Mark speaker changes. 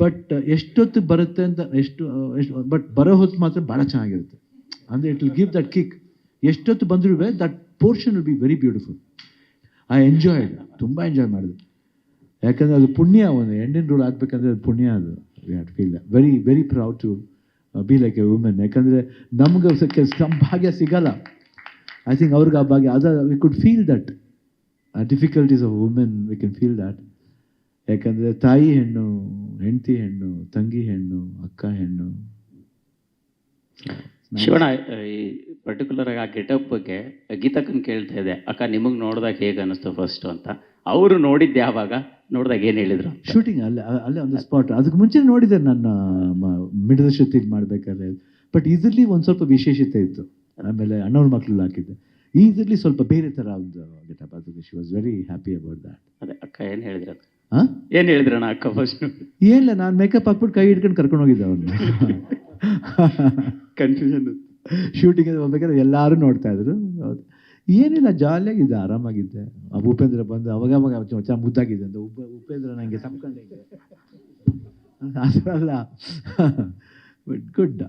Speaker 1: But ಎಷ್ಟೊತ್ತು ಬರುತ್ತೆ ಅಂತ ಬಟ್ ಬರೋ ಹೊತ್ತು ಮಾತ್ರ ಭಾಳ ಚೆನ್ನಾಗಿರುತ್ತೆ. ಅಂದರೆ it will give that kick. ಎಷ್ಟೊತ್ತು ಬಂದರೂ that portion will be very beautiful. I enjoyed, ತುಂಬ ಎಂಜಾಯ್ ಮಾಡಿದೆ. ಯಾಕಂದರೆ ಅದು ಪುಣ್ಯ, ಒಂದು ಹೆಣ್ಣಿನ ರೋಲ್ ಆಗಬೇಕಂದ್ರೆ ಅದು ಪುಣ್ಯ. ಅದು we have to feel very very proud to be like a women. ಯಾಕಂದರೆ ನಮ್ಗೆ ನಮ್ಮ ಭಾಗ್ಯ ಸಿಗಲ್ಲ. ಐ ಥಿಂಕ್ ಅವ್ರಿಗೆ ಆ ಭಾಗ್ಯ ಅದು we could feel that difficulties of women, we can feel that. ಯಾಕಂದರೆ ತಾಯಿ ಹೆಣ್ಣು, ಹೆಂಡತಿ ಹೆಣ್ಣು, ತಂಗಿ ಹೆಣ್ಣು, ಅಕ್ಕ ಹೆಣ್ಣು.
Speaker 2: ಶಿವಣ್ಣ, ಈ ಪರ್ಟಿಕ್ಯುಲರ್ ಆಗಿ ಆ ಗೆಟಪ್ ಬಗ್ಗೆ ಗೀತಕ್ಕನ್ ಕೇಳ್ತಾ ಇದೆ, ಅಕ್ಕ ನಿಮಗೆ ನೋಡಿದಾಗ ಹೇಗೆ ಅನ್ನಿಸ್ತು ಫಸ್ಟು ಅಂತ. ಅವರು ನೋಡಿದ್ದು ಯಾವಾಗ, ನೋಡಿದಾಗ ಏನು ಹೇಳಿದ್ರು?
Speaker 1: ಶೂಟಿಂಗ್ ಅಲ್ಲೇ ಒಂದು ಸ್ಪಾಟ್. ಅದಕ್ಕೆ ಮುಂಚೆ ನೋಡಿದ್ದೆ ನನ್ನ ಮಿಡದ ಶಕ್ತಿಗೆ ಮಾಡಬೇಕಾದ್ರೆ. ಬಟ್ ಇದರಲ್ಲಿ ಒಂದು ಸ್ವಲ್ಪ ವಿಶೇಷತೆ ಇತ್ತು. ಆಮೇಲೆ ಅಣ್ಣವ್ರ ಮಕ್ಕಳು ಹಾಕಿದ್ದೆ. ಇದರಲ್ಲಿ ಸ್ವಲ್ಪ ಬೇರೆ ಥರ ಒಂದು ಗೆಟಪ್. ಅದಕ್ಕೆ she was very happy about that.
Speaker 2: ಅದೇ ಅಕ್ಕ ಏನು ಹೇಳಿದ್ರು?
Speaker 1: ಹಾಂ,
Speaker 2: ಏನು ಹೇಳಿದ್ರಣ್ಣ ಅಕ್ಕ ಫಸ್ಟ್?
Speaker 1: ಏನಿಲ್ಲ, ನಾನು ಮೇಕಪ್ ಹಾಕ್ಬಿಟ್ಟು ಕೈ ಹಿಡ್ಕೊಂಡು ಕರ್ಕೊಂಡು ಹೋಗಿದ್ದೆ ಅವ್ರನ್ನ.
Speaker 2: ಕನ್ಫ್ಯೂಷನ್
Speaker 1: ಶೂಟಿಂಗ್ ಹೋಗ್ಬೇಕಾದ್ರೆ ಎಲ್ಲರೂ ನೋಡ್ತಾ ಇದ್ರು. ಹೌದು, ಏನಿಲ್ಲ, ಜಾಲಿಯಾಗಿದ್ದೆ, ಆರಾಮಾಗಿದ್ದೆ. ಉಪೇಂದ್ರ ಬಂದು ಅವಾಗ ಚೆನ್ನಾಗಿ ಮುದ್ದಾಗಿದೆ ಅಂತ ಉಪೇಂದ್ರ ನನಗೆ ತಪ್ಕೊಂಡಿದ್ದೆ. ಅದಲ್ಲ, ಬಟ್ ಗುಡ್.